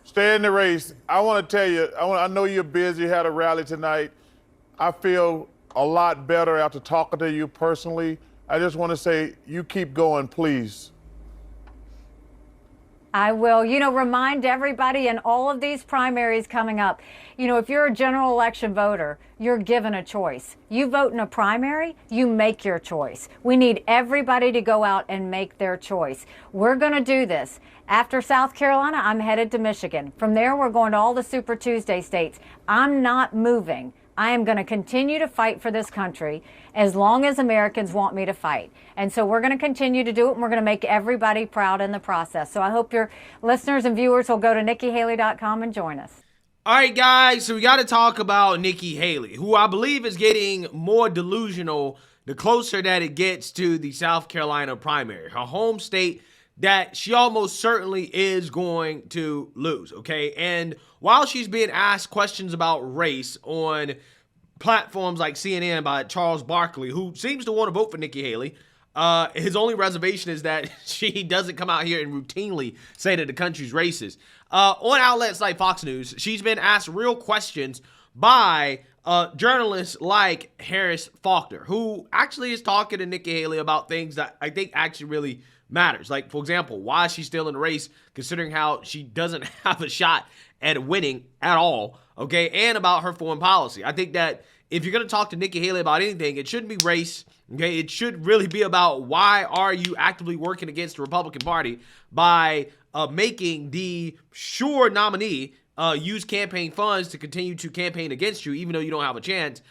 Stay in the race. I want to tell you, I know you're busy, you had a rally tonight. I feel a lot better after talking to you personally. I just want to say, you keep going, please. I will, remind everybody in all of these primaries coming up, if you're a general election voter, you're given a choice. You vote in a primary, you make your choice. We need everybody to go out and make their choice. We're going to do this. After South Carolina, I'm headed to Michigan. From there, we're going to all the Super Tuesday states. I'm not moving. I am going to continue to fight for this country as long as Americans want me to fight. And so we're going to continue to do it, and we're going to make everybody proud in the process. So I hope your listeners and viewers will go to NikkiHaley.com and join us. All right, guys, so we got to talk about Nikki Haley, who I believe is getting more delusional the closer that it gets to the South Carolina primary, her home state that she almost certainly is going to lose, okay? And while she's being asked questions about race on platforms like CNN by Charles Barkley, who seems to want to vote for Nikki Haley, his only reservation is that she doesn't come out here and routinely say that the country's racist. On outlets like Fox News, she's been asked real questions by journalists like Harris Faulker, who actually is talking to Nikki Haley about things that I think actually really matters. Like, for example, why is she still in the race, considering how she doesn't have a shot at winning at all, okay? And about her foreign policy. I think that if you're going to talk to Nikki Haley about anything, it shouldn't be race, okay? It should really be about why are you actively working against the Republican Party by making the sure nominee use campaign funds to continue to campaign against you, even though you don't have a chance.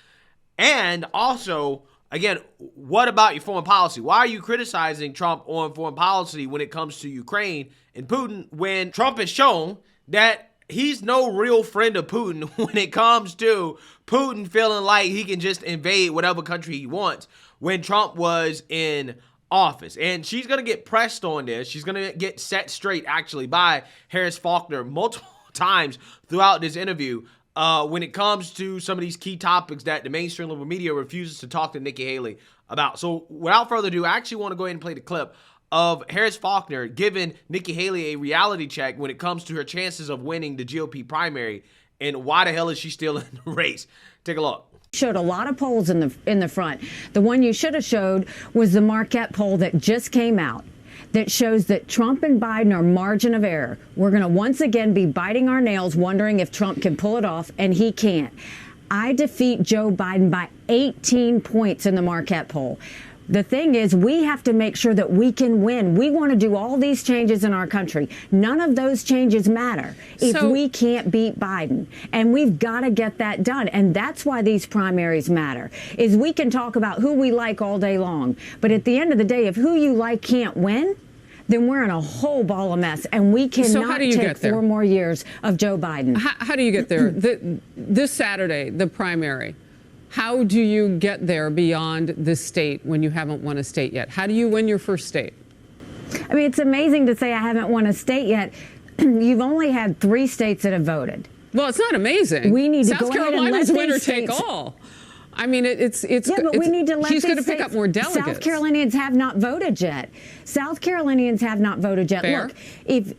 And also, again, what about your foreign policy? Why are you criticizing Trump on foreign policy when it comes to Ukraine and Putin, when Trump has shown that he's no real friend of Putin when it comes to Putin feeling like he can just invade whatever country he wants when Trump was in office? And she's going to get pressed on this. She's going to get set straight, actually, by Harris Faulkner multiple times throughout this interview when it comes to some of these key topics that the mainstream liberal media refuses to talk to Nikki Haley about. So without further ado, I actually want to go ahead and play the clip of Harris Faulkner giving Nikki Haley a reality check when it comes to her chances of winning the GOP primary and why the hell is she still in the race. Take a look. Showed a lot of polls in the front. The one you should have showed was the Marquette poll that just came out that shows that Trump and Biden are margin of error. We're going to once again be biting our nails wondering if Trump can pull it off, and he can't. I defeat Joe Biden by 18 points in the Marquette poll. The thing is, we have to make sure that we can win. We want to do all these changes in our country. None of those changes matter if we can't beat Biden. And we've got to get that done. And that's why these primaries matter, is we can talk about who we like all day long. But at the end of the day, if who you like can't win, then we're in a whole ball of mess. And we cannot take 4 more years of Joe Biden. How do you get there? This Saturday, the primary. How do you get there beyond the state when you haven't won a state yet? How do you win your first state? I mean, it's amazing to say I haven't won a state yet. You've only had 3 states that have voted. Well, it's not amazing. We need to South go ahead and let Carolina's these winner states take all. I mean, it's yeah, but we need to let she's these going to pick up states- more delegates. South Carolinians have not voted yet. South Carolinians have not voted yet. Fair. Look,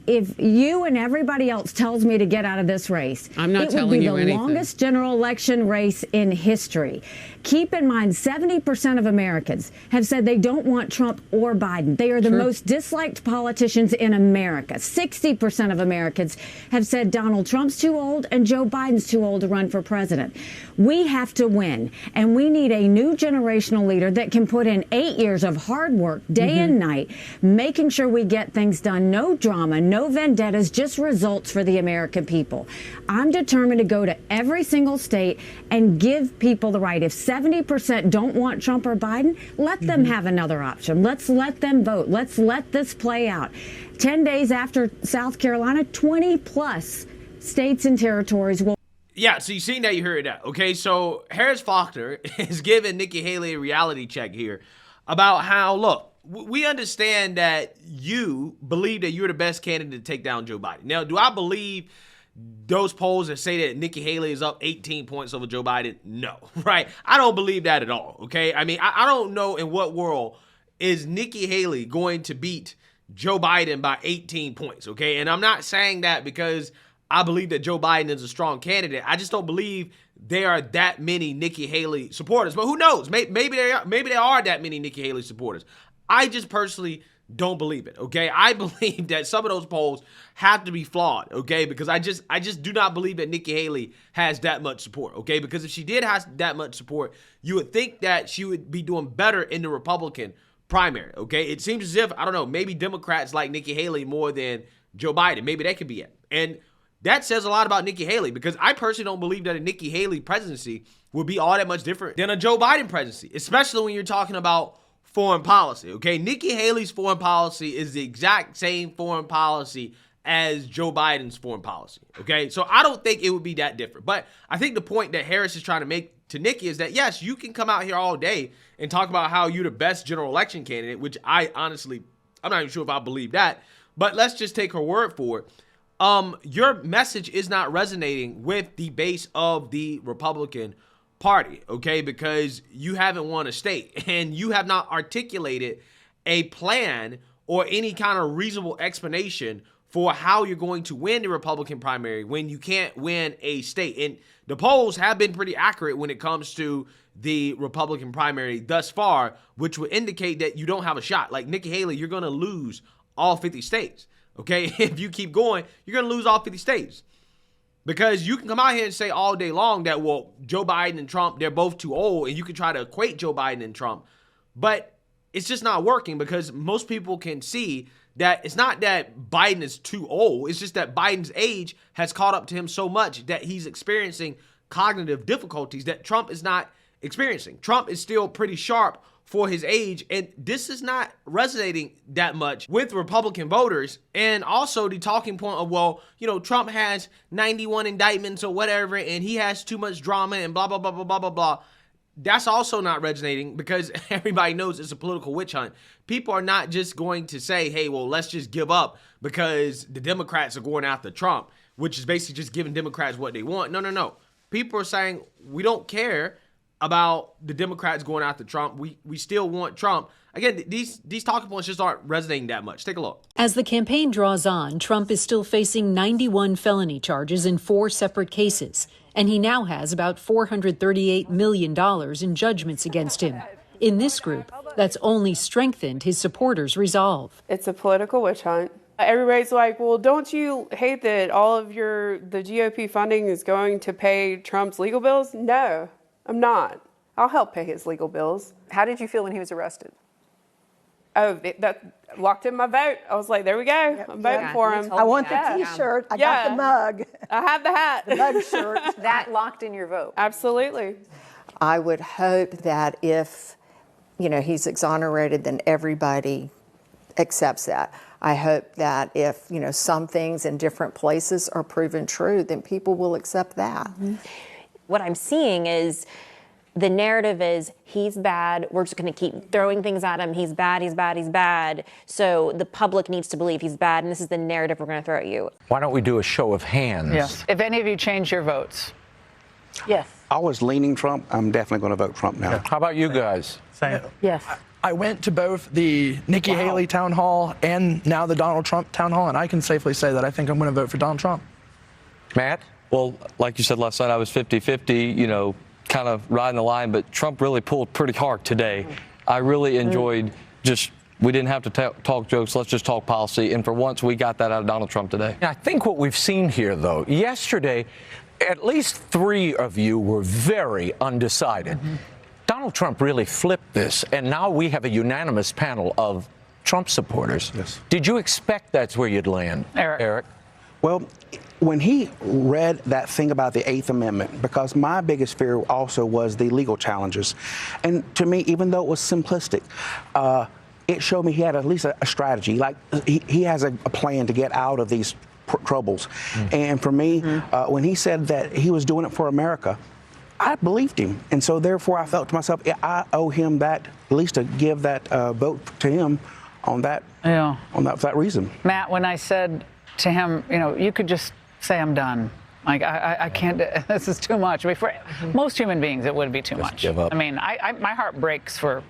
if you and everybody else tells me to get out of this race, I'm not telling you it would be the anything. longest general election race in history. Keep in mind, 70% of Americans have said they don't want Trump or Biden. They are the most disliked politicians in America. 60% of Americans have said Donald Trump's too old and Joe Biden's too old to run for president. We have to win, and we need a new generational leader that can put in 8 years of hard work, day and night, making sure we get things done. No drama, no vendettas, just results for the American people. I'm determined to go to every single state and give people the right. If 70% don't want Trump or Biden, let them have another option. Let's let them vote. Let's let this play out. 10 days after South Carolina, 20 plus states and territories will. Yeah, so you seen that, you heard that. Okay, so Harris Faulkner is giving Nikki Haley a reality check here about how, look, we understand that you believe that you're the best candidate to take down Joe Biden. Now, do I believe those polls that say that Nikki Haley is up 18 points over Joe Biden? No, right? I don't believe that at all, okay? I mean, I don't know in what world is Nikki Haley going to beat Joe Biden by 18 points, okay? And I'm not saying that because I believe that Joe Biden is a strong candidate. I just don't believe there are that many Nikki Haley supporters. But who knows? Maybe there are that many Nikki Haley supporters. I just personally don't believe it, okay? I believe that some of those polls have to be flawed, okay? Because I just do not believe that Nikki Haley has that much support, okay? Because if she did have that much support, you would think that she would be doing better in the Republican primary, okay? It seems as if, I don't know, maybe Democrats like Nikki Haley more than Joe Biden. Maybe that could be it. And that says a lot about Nikki Haley, because I personally don't believe that a Nikki Haley presidency would be all that much different than a Joe Biden presidency, especially when you're talking about foreign policy, okay? Nikki Haley's foreign policy is the exact same foreign policy as Joe Biden's foreign policy, okay? So I don't think it would be that different. But I think the point that Harris is trying to make to Nikki is that, yes, you can come out here all day and talk about how you're the best general election candidate, which I'm not even sure if I believe that, but let's just take her word for it. Your message is not resonating with the base of the Republican Party, okay, because you haven't won a state and you have not articulated a plan or any kind of reasonable explanation for how you're going to win the Republican primary when you can't win a state. And the polls have been pretty accurate when it comes to the Republican primary thus far, which would indicate that you don't have a shot. Like Nikki Haley, you're going to lose all 50 states, okay? If you keep going, you're going to lose all 50 states. Because you can come out here and say all day long that, well, Joe Biden and Trump, they're both too old, and you can try to equate Joe Biden and Trump. But it's just not working, because most people can see that it's not that Biden is too old. It's just that Biden's age has caught up to him so much that he's experiencing cognitive difficulties that Trump is not experiencing. Trump is still pretty sharp for his age, and this is not resonating that much with Republican voters. And also the talking point of, well, you know, Trump has 91 indictments or whatever, and he has too much drama and blah, blah, blah, blah, blah, blah, blah. That's also not resonating, because everybody knows it's a political witch hunt. People are not just going to say, hey, well, let's just give up because the Democrats are going after Trump, which is basically just giving Democrats what they want. No. People are saying, we don't care about the Democrats going after Trump. We still want Trump. Again, these talking points just aren't resonating that much. Take a look. As the campaign draws on, Trump is still facing 91 felony charges in 4 separate cases, and he now has about $438 million in judgments against him. In this group, that's only strengthened his supporters' resolve. It's a political witch hunt. Everybody's like, well, don't you hate that all of the GOP funding is going to pay Trump's legal bills? No, I'm not. I'll help pay his legal bills. How did you feel when he was arrested? Oh, that locked in my vote. I was like, there we go. I'm voting for him. I want the T-shirt. I got the mug. I have the hat. The mug shirt. That locked in your vote. Absolutely. I would hope that if, he's exonerated, then everybody accepts that. I hope that if, some things in different places are proven true, then people will accept that. Mm-hmm. What I'm seeing is the narrative is he's bad. We're just going to keep throwing things at him. He's bad, he's bad, he's bad. So the public needs to believe he's bad, and this is the narrative we're going to throw at you. Why don't we do a show of hands? Yes. If any of you change your votes. Yes. I was leaning Trump. I'm definitely going to vote Trump now. Yeah. How about you guys? Same. Yes. I went to both the Nikki Haley town hall and now the Donald Trump town hall, and I can safely say that I think I'm going to vote for Donald Trump. Matt? Well, like you said last night, I was 50-50, kind of riding the line, but Trump really pulled pretty hard today. I really enjoyed we didn't have to talk jokes, let's just talk policy, and for once we got that out of Donald Trump today. I think what we've seen here, though, yesterday, at least 3 of you were very undecided. Mm-hmm. Donald Trump really flipped this, and now we have a unanimous panel of Trump supporters. Yes. Did you expect that's where you'd land, Eric? Well, when he read that thing about the 8th Amendment, because my biggest fear also was the legal challenges. And to me, even though it was simplistic, it showed me he had at least a strategy. Like he has a plan to get out of these troubles. Mm-hmm. And for me, when he said that he was doing it for America, I believed him. And so therefore I felt to myself, I owe him that, at least to give that vote to him on that, for that reason. Matt, when I said to him, you could just say I'm done. Like, I can't, this is too much. I mean, for most human beings, it would be too much. Give up. I mean, my heart breaks for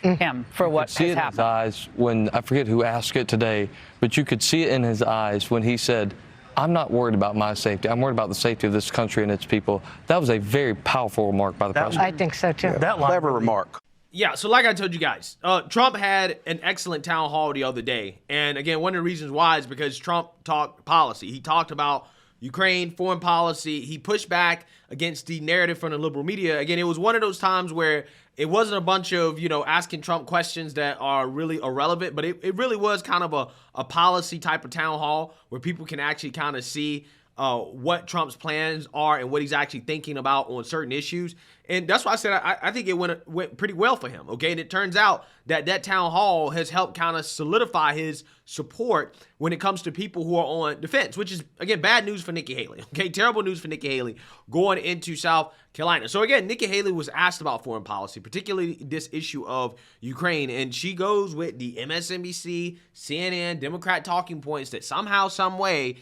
him, for what has happened. You could see it in his eyes when, I forget who asked it today, but you could see it in his eyes when he said, I'm not worried about my safety. I'm worried about the safety of this country and its people. That was a very powerful remark by the president. I think so too. That clever remark. Yeah, so like I told you guys, Trump had an excellent town hall the other day. And again, one of the reasons why is because Trump talked policy. He talked about Ukraine, foreign policy. He pushed back against the narrative from the liberal media. Again, it was one of those times where it wasn't a bunch of, asking Trump questions that are really irrelevant, but it really was kind of a policy type of town hall where people can actually kind of see what Trump's plans are and what he's actually thinking about on certain issues. And that's why I said I think it went pretty well for him, okay? And it turns out that town hall has helped kind of solidify his support when it comes to people who are on defense, which is, again, bad news for Nikki Haley, okay? Terrible news for Nikki Haley going into South Carolina. So, again, Nikki Haley was asked about foreign policy, particularly this issue of Ukraine, and she goes with the MSNBC, CNN, Democrat talking points that somehow, some way,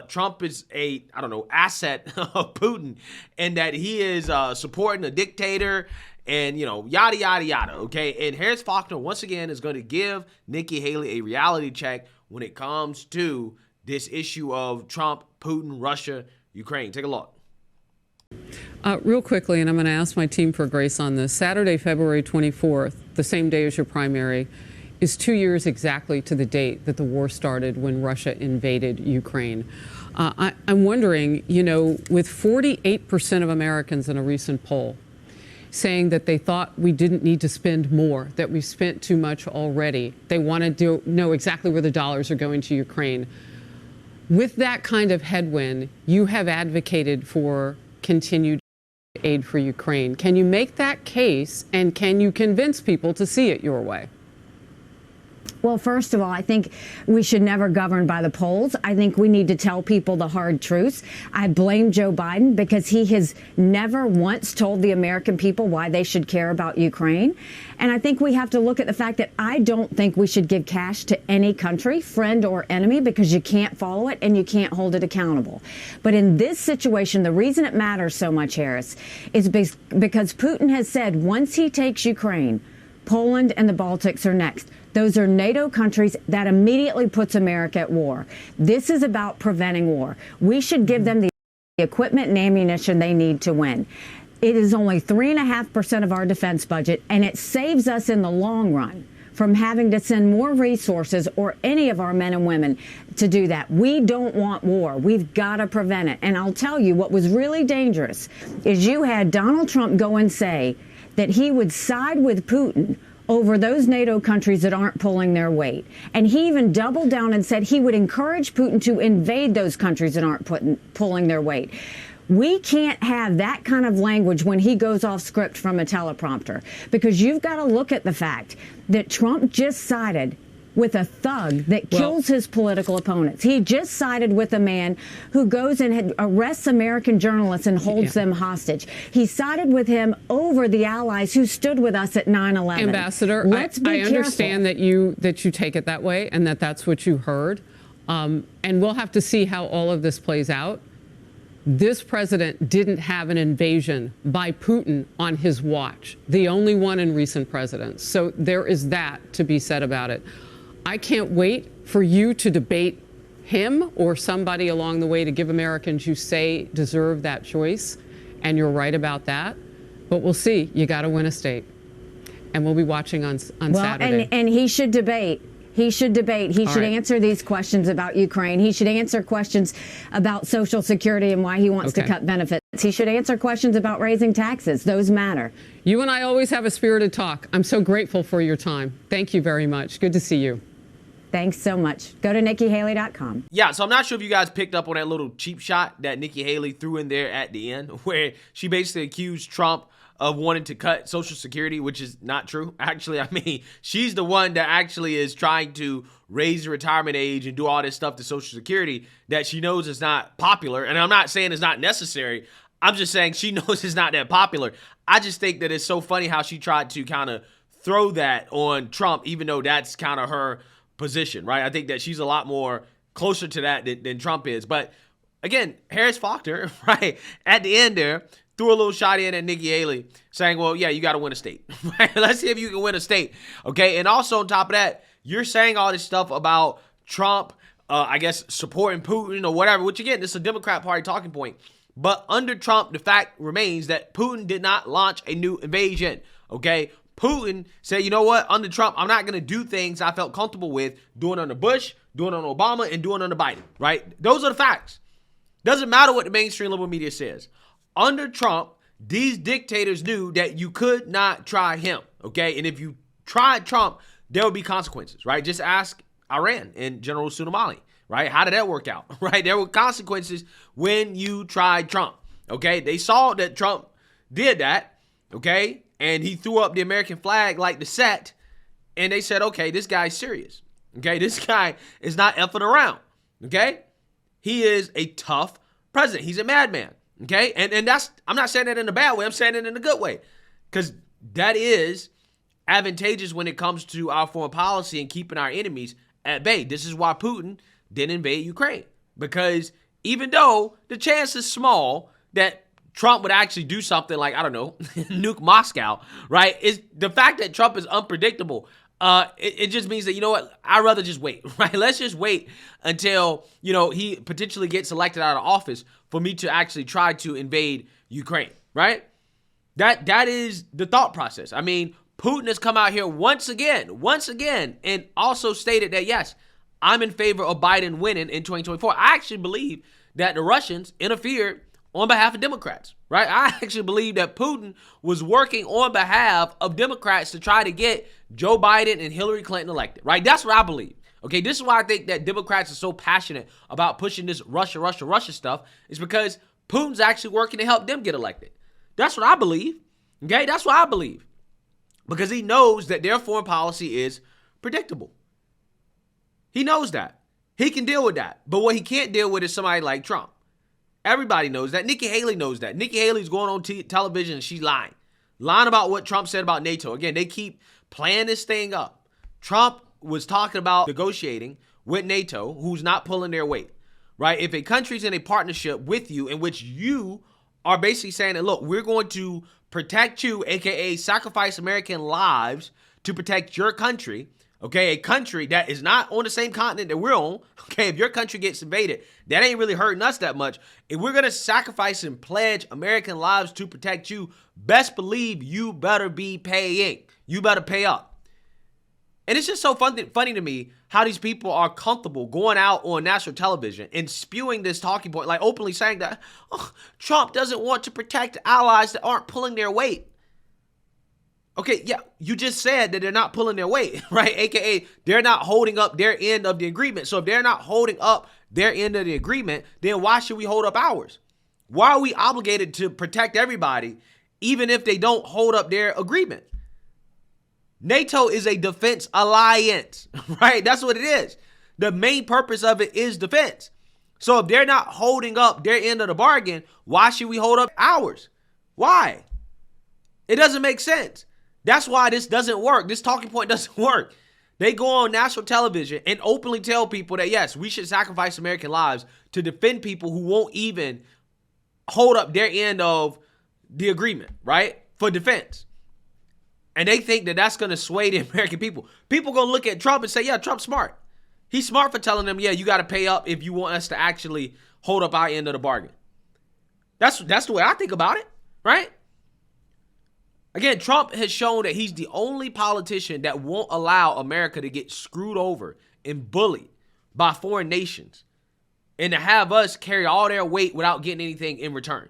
Trump is asset of Putin, and that he is supporting a dictator and, yada, yada, yada, okay? And Harris Faulker, once again, is going to give Nikki Haley a reality check when it comes to this issue of Trump, Putin, Russia, Ukraine. Take a look. Real quickly, and I'm going to ask my team for grace on this. Saturday, February 24th, the same day as your primary, is 2 years exactly to the date that the war started when Russia invaded Ukraine. I'm wondering, with 48% of Americans in a recent poll saying that they thought we didn't need to spend more, that we spent too much already, they wanted to know exactly where the dollars are going to Ukraine. With that kind of headwind, you have advocated for continued aid for Ukraine. Can you make that case, and can you convince people to see it your way? Well, first of all, I think we should never govern by the polls. I think we need to tell people the hard truths. I blame Joe Biden because he has never once told the American people why they should care about Ukraine. And I think we have to look at the fact that I don't think we should give cash to any country, friend or enemy, because you can't follow it and you can't hold it accountable. But in this situation, the reason it matters so much, Harris, is because Putin has said once he takes Ukraine, Poland and the Baltics are next. Those are NATO countries. That immediately puts America at war. This is about preventing war. We should give them the equipment and ammunition they need to win. It is only 3.5% of our defense budget, and it saves us in the long run from having to send more resources or any of our men and women to do that. We don't want war. We've got to prevent it. And I'll tell you what was really dangerous is you had Donald Trump go and say that he would side with Putin over those NATO countries that aren't pulling their weight. And he even doubled down and said he would encourage Putin to invade those countries that aren't pulling their weight. We can't have that kind of language when he goes off script from a teleprompter, because you've got to look at the fact that Trump just sided with a thug that kills his political opponents. He just sided with a man who goes and arrests American journalists and holds them hostage. He sided with him over the allies who stood with us at 9/11. Ambassador, I understand that you take it that way and that's what you heard. And we'll have to see how all of this plays out. This president didn't have an invasion by Putin on his watch, the only one in recent presidents. So there is that to be said about it. I can't wait for you to debate him or somebody along the way to give Americans you say deserve that choice. And you're right about that. But we'll see. You got to win a state. And we'll be watching on Saturday. And he should debate. He should debate. He should answer these questions about Ukraine. He should answer questions about Social Security and why he wants to cut benefits. He should answer questions about raising taxes. Those matter. You and I always have a spirited talk. I'm so grateful for your time. Thank you very much. Good to see you. Thanks so much. Go to NikkiHaley.com. Yeah, so I'm not sure if you guys picked up on that little cheap shot that Nikki Haley threw in there at the end, where she basically accused Trump of wanting to cut Social Security, which is not true. Actually, I mean, she's the one that actually is trying to raise the retirement age and do all this stuff to Social Security that she knows is not popular. And I'm not saying it's not necessary. I'm just saying she knows it's not that popular. I just think that it's so funny how she tried to kind of throw that on Trump, even though that's kind of her position, right? I think that she's a lot more closer to that than Trump is. But again, Harris Faulker, right, at the end there, threw a little shot in at Nikki Haley saying, well, yeah, you got to win a state. Let's see if you can win a state. Okay. And also on top of that, you're saying all this stuff about Trump I guess, supporting Putin or whatever, which again, this is a Democrat Party talking point. But under Trump, the fact remains that Putin did not launch a new invasion, okay? Putin said, you know what, under Trump, I'm not going to do things I felt comfortable with doing under Bush, doing under Obama, and doing under Biden, right? Those are the facts. Doesn't matter what the mainstream liberal media says. Under Trump, these dictators knew that you could not try him, okay? And if you tried Trump, there would be consequences, right? Just ask Iran and General Soleimani, right? How did that work out, right? There were consequences when you tried Trump, okay? They saw that Trump did that, okay? And he threw up the American flag like the set, and they said, okay, this guy's serious, okay? This guy is not effing around, okay? He is a tough president. He's a madman, okay? And that's, I'm not saying that in a bad way. I'm saying it in a good way, because that is advantageous when it comes to our foreign policy and keeping our enemies at bay. This is why Putin didn't invade Ukraine, because even though the chance is small that Trump would actually do something like, I don't know, nuke Moscow, right? Is the fact that Trump is unpredictable. It just means that, you know what, I'd rather just wait, right? Let's just wait until, you know, he potentially gets elected out of office for me to actually try to invade Ukraine, right? That is the thought process. I mean, Putin has come out here once again, and also stated that, yes, I'm in favor of Biden winning in 2024. I actually believe that the Russians interfered on behalf of Democrats, right? I actually believe that Putin was working on behalf of Democrats to try to get Joe Biden and Hillary Clinton elected, right? That's what I believe. Okay, this is why I think that Democrats are so passionate about pushing this Russia stuff, is because Putin's actually working to help them get elected. That's what I believe, okay? That's what I believe. Because he knows that their foreign policy is predictable. He knows that. He can deal with that. But what he can't deal with is somebody like Trump. Everybody knows that. Nikki Haley knows that. Nikki Haley's going on television and she's lying. Lying about what Trump said about NATO. Again, they keep playing this thing up. Trump was talking about negotiating with NATO, who's not pulling their weight, right? If a country's in a partnership with you in which you are basically saying that, look, we're going to protect you, aka sacrifice American lives to protect your country, okay, a country that is not on the same continent that we're on, okay, if your country gets invaded, that ain't really hurting us that much. If we're going to sacrifice and pledge American lives to protect you, best believe you better be paying. You better pay up. And it's just so funny to me how these people are comfortable going out on national television and spewing this talking point, like openly saying that Trump doesn't want to protect allies that aren't pulling their weight. Okay, yeah, you just said that they're not pulling their weight, right? AKA, they're not holding up their end of the agreement. So if they're not holding up their end of the agreement, then why should we hold up ours? Why are we obligated to protect everybody, even if they don't hold up their agreement? NATO is a defense alliance, right? That's what it is. The main purpose of it is defense. So if they're not holding up their end of the bargain, why should we hold up ours? Why? It doesn't make sense. That's why this doesn't work. This talking point doesn't work. They go on national television and openly tell people that, yes, we should sacrifice American lives to defend people who won't even hold up their end of the agreement, right? For defense. And they think that that's going to sway the American people. People going to look at Trump and say, yeah, Trump's smart. He's smart for telling them, yeah, you got to pay up if you want us to actually hold up our end of the bargain. That's the way I think about it, right? Again, Trump has shown that he's the only politician that won't allow America to get screwed over and bullied by foreign nations and to have us carry all their weight without getting anything in return,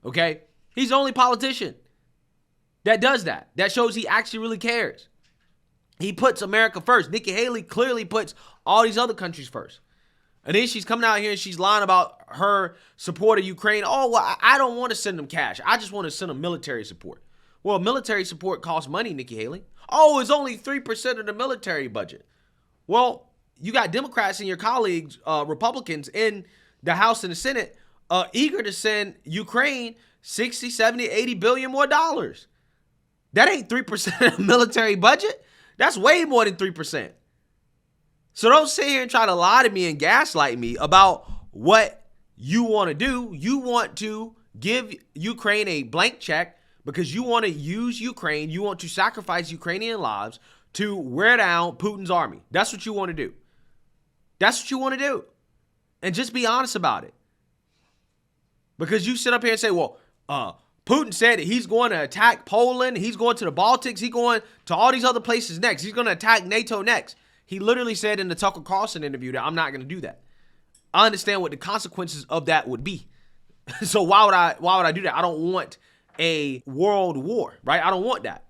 okay? He's the only politician that does that. That shows he actually really cares. He puts America first. Nikki Haley clearly puts all these other countries first. And then she's coming out here and she's lying about her support of Ukraine. Oh, well, I don't want to send them cash. I just want to send them military support. Well, military support costs money, Nikki Haley. Oh, it's only 3% of the military budget. Well, you got Democrats and your colleagues, Republicans in the House and the Senate, eager to send Ukraine 60, 70, 80 billion more dollars. That ain't 3% of the military budget. That's way more than 3%. So don't sit here and try to lie to me and gaslight me about what you want to do. You want to give Ukraine a blank check because you want to use Ukraine. You want to sacrifice Ukrainian lives to wear down Putin's army. That's what you want to do. That's what you want to do. And just be honest about it. Because you sit up here and say, well, Putin said that he's going to attack Poland. He's going to the Baltics. He's going to all these other places next. He's going to attack NATO next. He literally said in the Tucker Carlson interview that I'm not going to do that. I understand what the consequences of that would be. So why would I do that? I don't want a world war, right? I don't want that.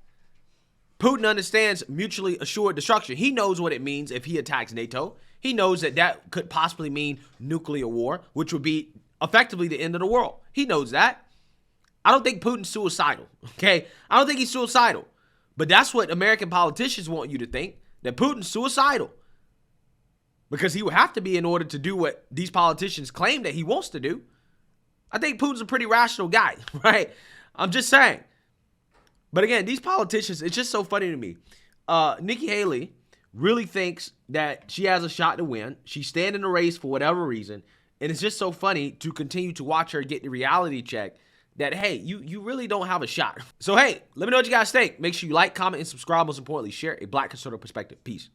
Putin understands mutually assured destruction. He knows what it means if he attacks NATO. He knows that that could possibly mean nuclear war, which would be effectively the end of the world. He knows that. I don't think Putin's suicidal, okay? I don't think he's suicidal. But that's what American politicians want you to think, that Putin's suicidal. Because he would have to be in order to do what these politicians claim that he wants to do. I think Putin's a pretty rational guy, right? I'm just saying. But again, these politicians, it's just so funny to me. Nikki Haley really thinks that she has a shot to win. She's staying in the race for whatever reason. And it's just so funny to continue to watch her get the reality check that, hey, you really don't have a shot. So, hey, let me know what you guys think. Make sure you like, comment, and subscribe. Most importantly, share a Black conservative perspective. Peace.